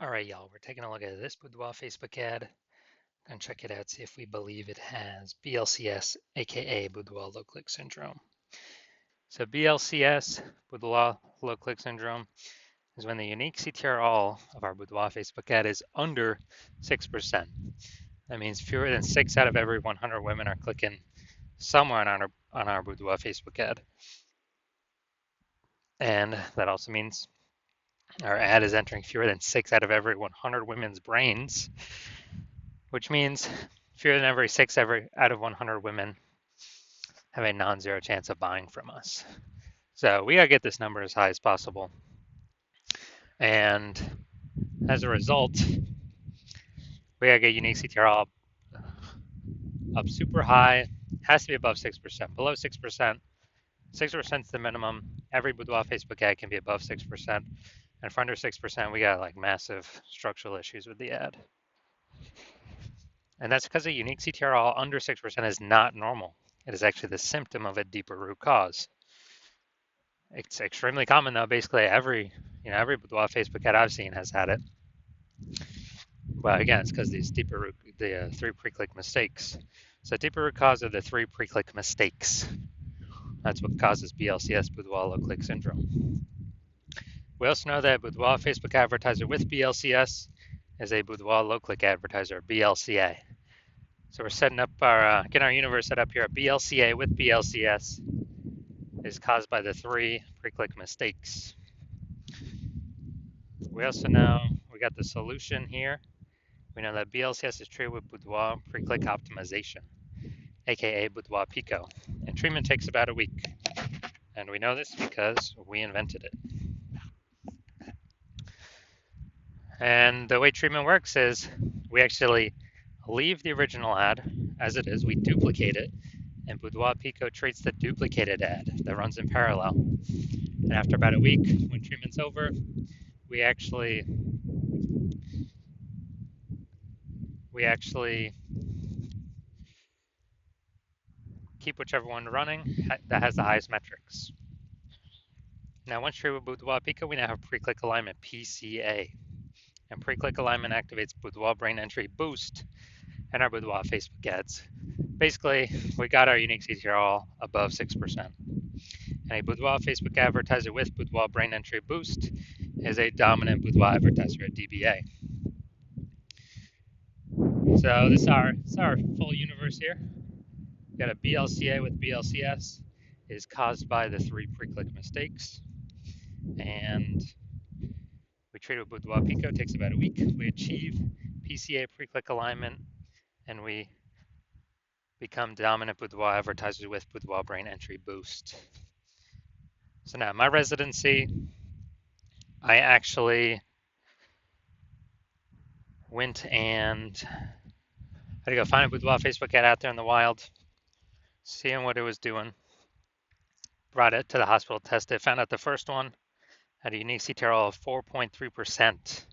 All right, y'all, we're taking a look at this Boudoir Facebook ad. Gonna check it out, see if we believe it has BLCS, aka Boudoir low click syndrome. So BLCS, Boudoir low click syndrome, is when the unique CTR of our Boudoir Facebook ad is under 6%. That means fewer than 6 out of every 100 women are clicking somewhere on our Boudoir Facebook ad. And that also means our ad is entering fewer than 6 out of every 100 women's brains, which means fewer than every 6 out of 100 women have a non-zero chance of buying from us. So we gotta get this number as high as possible. And as a result, we gotta get unique CTR up super high. Has to be above 6%. Below 6%, 6% is the minimum. Every Boudoir Facebook ad can be above 6%. And for under 6%, we got like massive structural issues with the ad. And that's because a unique CTR under 6% is not normal. It is actually the symptom of a deeper root cause. It's extremely common though. Basically every Boudoir Facebook ad I've seen has had it. But again, it's because these the 3 pre-click mistakes. So deeper root cause are the 3 pre-click mistakes. That's what causes BLCS, Boudoir low click syndrome. We also know that Boudoir Facebook advertiser with BLCS is a Boudoir low click advertiser, BLCA. So we're setting up getting our universe set up here. BLCA with BLCS is caused by the 3 pre-click mistakes. We also know we got the solution here. We know that BLCS is treated with Boudoir pre-click optimization, aka Boudoir Pico, and treatment takes about a week. And we know this because we invented it. And the way treatment works is we actually leave the original ad as it is, we duplicate it, and Boudoir Pico treats the duplicated ad that runs in parallel. And after about a week, when treatment's over, we actually keep whichever one running that has the highest metrics. Now, once treated with Boudoir Pico, we now have pre-click alignment, PCA. And pre-click alignment activates Boudoir brain entry boost and our Boudoir Facebook ads. Basically, we got our unique CTR above 6%. And a Boudoir Facebook advertiser with Boudoir brain entry boost is a dominant Boudoir advertiser at DBA. So this is our full universe here. We got a BLCA with BLCS. It is caused by the 3 pre-click mistakes. And we treat it with Boudoir Pico. It takes about a week. We achieve PCA pre-click alignment, and we become dominant Boudoir advertisers with Boudoir brain entry boost. So now my residency, I actually went and I had to go find a Boudoir Facebook ad out there in the wild, seeing what it was doing. Brought it to the hospital, tested it, found out the first one had a unique CTRL of 4.3%. So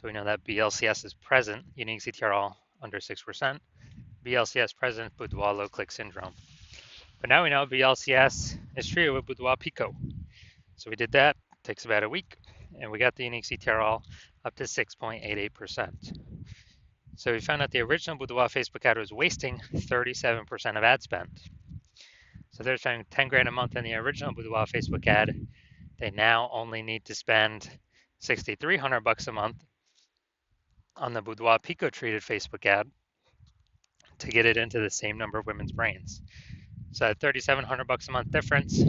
we know that BLCS is present, unique CTRL under 6%. BLCS present, Boudoir low click syndrome. But now we know BLCS is treated with Boudoir Pico. So we did that, takes about a week, and we got the unique CTRL up to 6.88%. So we found out the original Boudoir Facebook ad was wasting 37% of ad spend. So they're spending 10 grand a month in the original Boudoir Facebook ad. They now only need to spend $6,300 a month on the Boudoir Pico treated Facebook ad to get it into the same number of women's brains. So at $3,700 a month difference,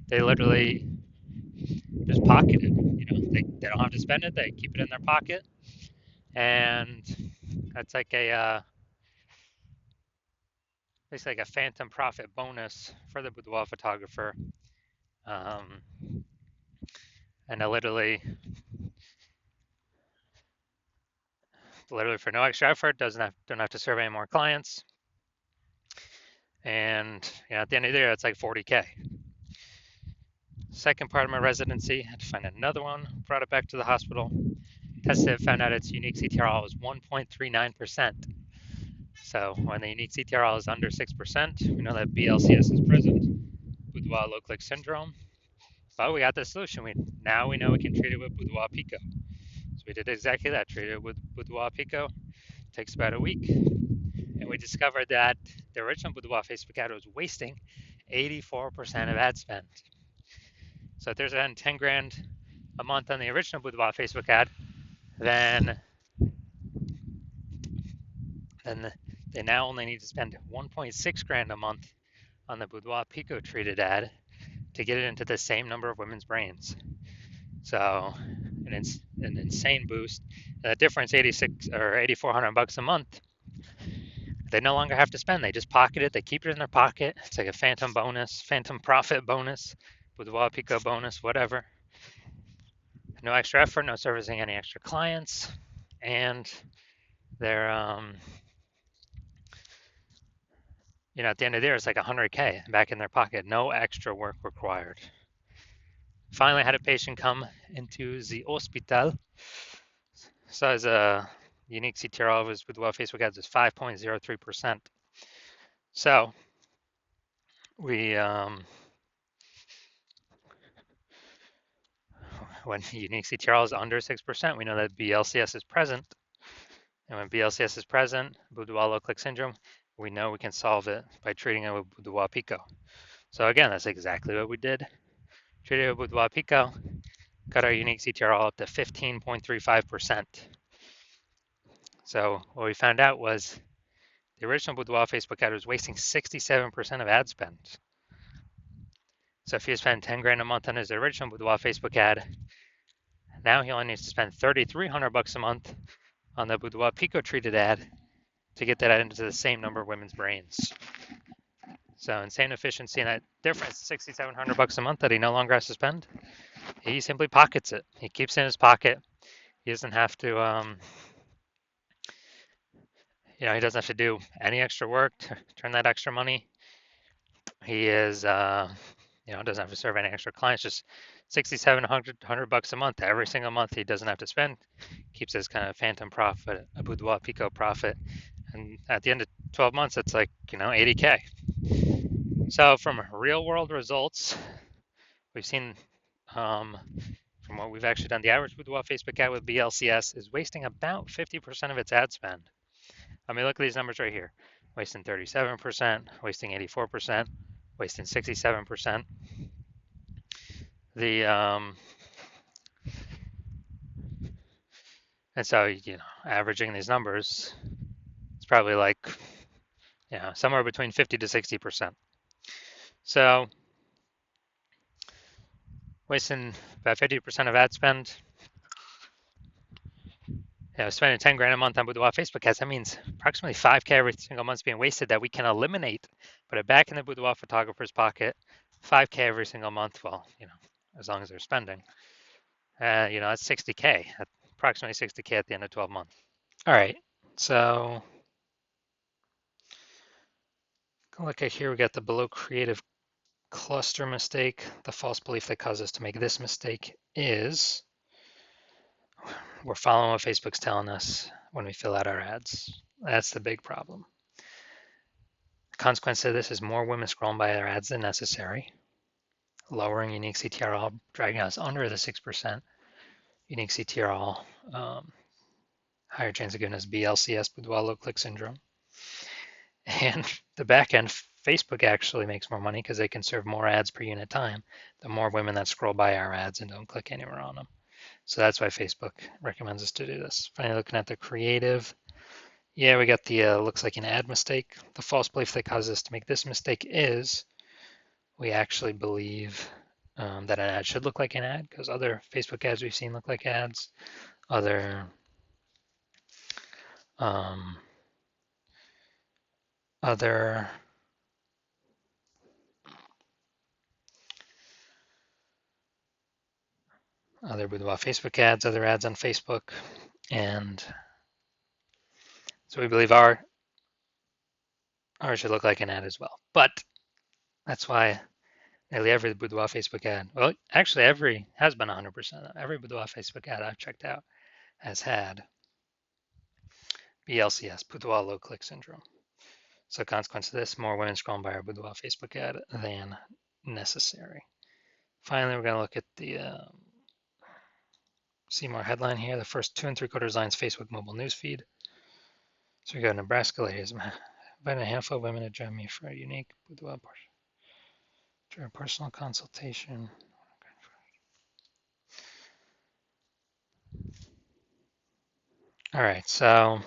they literally just pocket it. They don't have to spend it; they keep it in their pocket, and that's like basically like a phantom profit bonus for the boudoir photographer. And I literally for no extra effort, don't have to serve any more clients. And at the end of the year, it's like 40K. Second part of my residency, I had to find another one, brought it back to the hospital, tested it, found out its unique CTRL was 1.39%. So when the unique CTRL is under 6%, we know that BLCS is present, Boudoir low click syndrome. But we got the solution. Now we know we can treat it with Boudoir Pico. So we did exactly that, treated it with Boudoir Pico. Takes about a week. And we discovered that the original Boudoir Facebook ad was wasting 84% of ad spend. So if there's around 10 grand a month on the original Boudoir Facebook ad, then they now only need to spend 1.6 grand a month on the Boudoir Pico treated ad to get it into the same number of women's brains. So an insane boost. The difference, 86 or 8,400 bucks a month. They no longer have to spend. They just pocket it. They keep it in their pocket. It's like a phantom bonus, phantom profit bonus, Boudoir Pico bonus, whatever. No extra effort, no servicing any extra clients, and they're at the end of the year, it's like 100K back in their pocket. No extra work required. Finally, had a patient come into the hospital. So as a unique CTRL of his Boudoir Facebook ads is 5.03%. So we when unique CTRL is under 6%, we know that BLCS is present. And when BLCS is present, Boudoir low click syndrome, we know we can solve it by treating it with Boudoir Pico. So again, that's exactly what we did. Treated it with Boudoir Pico, got our unique CTRL up to 15.35%. So what we found out was the original Boudoir Facebook ad was wasting 67% of ad spend. So if he spent 10 grand a month on his original Boudoir Facebook ad, now he only needs to spend 3,300 bucks a month on the Boudoir Pico treated ad to get that into the same number of women's brains. So insane efficiency, and that difference, 6,700 bucks a month that he no longer has to spend. He simply pockets it. He keeps it in his pocket. He doesn't have to, he doesn't have to do any extra work to turn that extra money. He is, doesn't have to serve any extra clients. Just 6,700 bucks a month every single month. He doesn't have to spend. Keeps his kind of phantom profit, a Boudoir Pico profit, and at the end of 12 months, it's like 80K. So from real world results, we've seen from what we've actually done, the average Boudoir Facebook ad with BLCS is wasting about 50% of its ad spend. I mean, look at these numbers right here. Wasting 37%, wasting 84%, wasting 67%. And so, averaging these numbers, it's probably like, somewhere between 50 to 60%. So wasting about 50% of ad spend, spending 10 grand a month on Boudoir Facebook ads, that means approximately 5K every single month is being wasted that we can eliminate, put it back in the Boudoir photographer's pocket, 5K every single month, well, as long as they're spending. That's 60K, approximately 60K at the end of 12 months. All right, so look at here, we got the below creative cluster mistake. The false belief that caused us to make this mistake is we're following what Facebook's telling us when we fill out our ads. That's the big problem. The consequence of this is more women scrolling by our ads than necessary, lowering unique CTRL, dragging us under the 6% unique CTRL, higher chance of giving us BLCS, Boudoir low click syndrome. And the back end, Facebook actually makes more money because they can serve more ads per unit time, the more women that scroll by our ads and don't click anywhere on them. So that's why Facebook recommends us to do this. Finally, looking at the creative, yeah, we got the looks like an ad mistake. The false belief that causes us to make this mistake is we actually believe that an ad should look like an ad because other Facebook ads we've seen look like ads. Other Boudoir Facebook ads, other ads on Facebook, and so we believe ours should look like an ad as well. But that's why nearly every Boudoir Facebook ad, well, actually every has been 100%. Every Boudoir Facebook ad I've checked out has had BLCS, Boudoir low click syndrome. So consequence of this, more women scrolling by our Boudoir Facebook ad than necessary. Finally, we're going to look at the see more headline here. The first 2 3/4 lines Facebook mobile news feed. So we go Nebraska ladies. Invited a handful of women to join me for a unique boudoir personal consultation. All right, so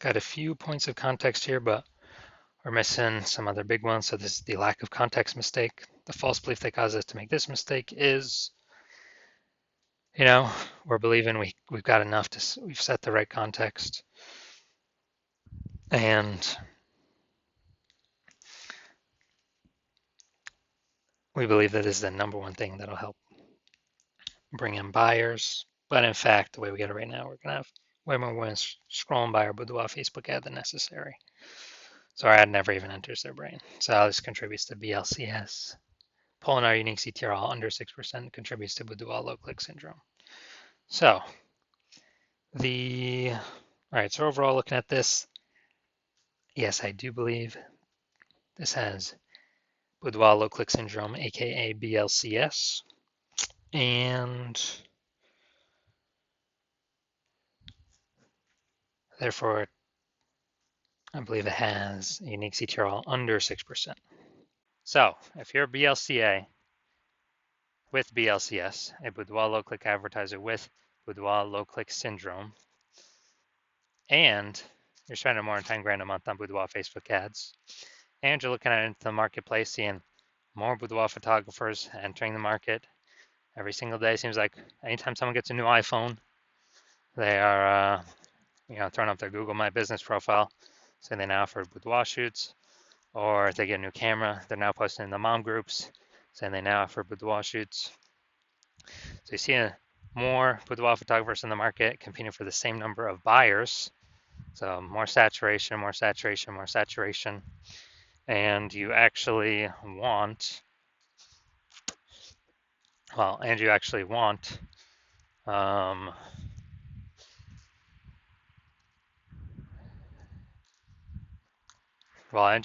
got a few points of context here, but we're missing some other big ones. So this is the lack of context mistake. The false belief that causes us to make this mistake is, we're believing we've got enough we've set the right context, and we believe that is the number one thing that'll help bring in buyers. But in fact, the way we get it right now, we're gonna have way more women scrolling by our Boudoir Facebook ad than necessary. So our ad never even enters their brain. So this contributes to BLCS. Pulling our unique CTR all under 6% contributes to Boudoir low click syndrome. So all right, so overall looking at this, yes, I do believe this has Boudoir low click syndrome, aka BLCS, and therefore I believe it has a unique CTR under 6%. So if you're a BLCA with BLCS, a Boudoir low click advertiser with Boudoir low click syndrome, and you're spending more than 10 grand a month on Boudoir Facebook ads, and you're looking at it into the marketplace, seeing more Boudoir photographers entering the market every single day. Seems like anytime someone gets a new iPhone, they are throwing up their Google My Business profile, saying they now offer boudoir shoots, or if they get a new camera, they're now posting in the mom groups, saying they now offer boudoir shoots. So you see more boudoir photographers in the market competing for the same number of buyers. So more saturation, more saturation, more saturation. And you actually want, and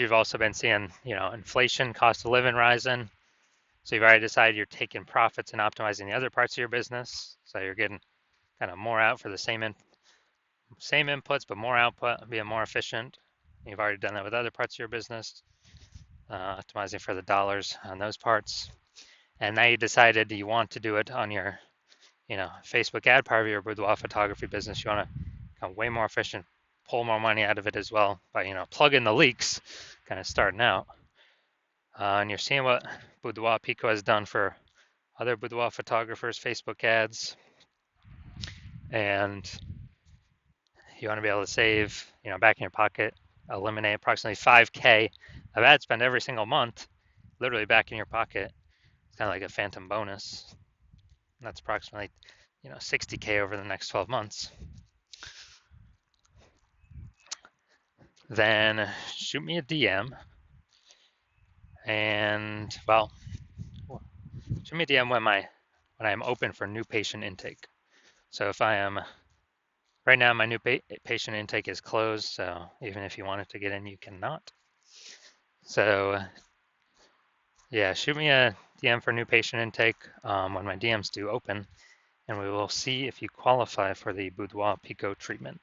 you've also been seeing, inflation, cost of living rising. So you've already decided you're taking profits and optimizing the other parts of your business. So you're getting kind of more out for the same inputs, but more output, being more efficient. You've already done that with other parts of your business, optimizing for the dollars on those parts. And now you decided you want to do it on your, Facebook ad part of your boudoir photography business. You want to become way more efficient, pull more money out of it as well by, plugging the leaks, kind of starting out. And you're seeing what Boudoir Pico has done for other boudoir photographers' Facebook ads. And you want to be able to save, back in your pocket, eliminate approximately 5K of ad spend every single month, literally back in your pocket. It's kind of like a phantom bonus. And that's approximately, 60K over the next 12 months. Then shoot me a DM and, shoot me a DM when I'm open for new patient intake. So if I am, right now my new patient intake is closed, so even if you wanted to get in, you cannot. So yeah, shoot me a DM for new patient intake when my DMs do open, and we will see if you qualify for the Boudoir Pico treatment.